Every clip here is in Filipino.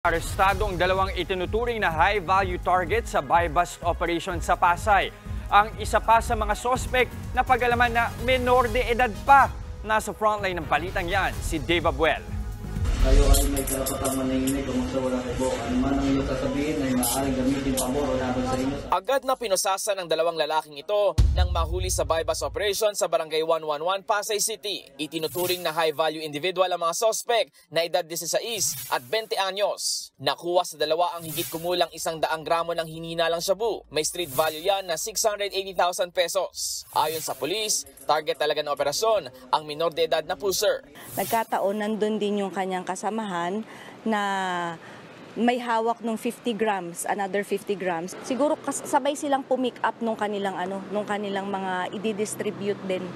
Arestado ang dalawang itinuturing na high-value target sa buy-bust operation sa Pasay. Ang isa pa sa mga sospek na pag-alaman na menor de edad pa. Nasa frontline ng balitang yan, si Dave Abuel. Kayo ay may karapatang manahimik kung sa wala kay Bok. Ano man ang iyong sasabihin ay maaaring gamitin pabor o laban sa inyo. Agad na pinusasan ng dalawang lalaking ito nang mahuli sa buy-bust operation sa Barangay 111, Pasay City. Itinuturing na high-value individual ang mga sospek na edad 16 at 20 anyos. Nakuha sa dalawa ang higit kumulang 100 gramo ng hininalang shabu. May street value yan na 680,000 pesos. Ayon sa pulis, target talaga ng operasyon ang minor de edad na pusher. Nagkataon nandun din yung kanyang kasamahan na may hawak ng 50 grams, another 50 grams. Siguro sabay silang pumick up nung kanilang mga i-distribute din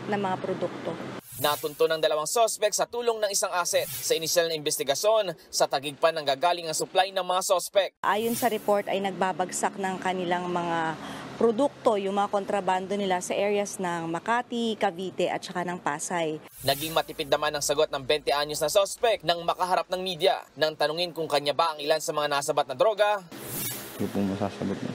na mga produkto. Natunto ng dalawang sospek sa tulong ng isang asset sa inisyal na investigasyon sa tagigpan ng gagaling ang supply ng mga sospek. Ayon sa report ay nagbabagsak ng kanilang mga produkto, yung mga kontrabando nila sa areas ng Makati, Cavite at saka ng Pasay. Naging matipid naman ang sagot ng 20 anyos na sospek nang makaharap ng media nang tanungin kung kanya ba ang ilan sa mga nasabat na droga. Hindi po masasagot niya.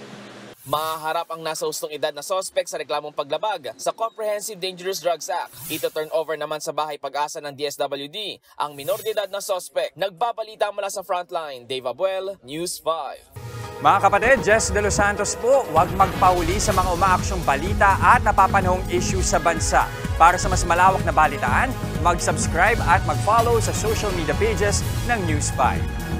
Maharap ang nasa hustong edad na sospek sa reklamong paglabag sa Comprehensive Dangerous Drugs Act. Ito turn over naman sa bahay pag-asa ng DSWD ang minor de edad na sospek. Nagbabalita mula sa frontline, Dave Abuel, News 5. Mga kapatid, Jess De Los Santos po, huwag magpahuli sa mga umaaksyong balita at napapanahong issue sa bansa. Para sa mas malawak na balitaan, mag-subscribe at mag-follow sa social media pages ng News 5.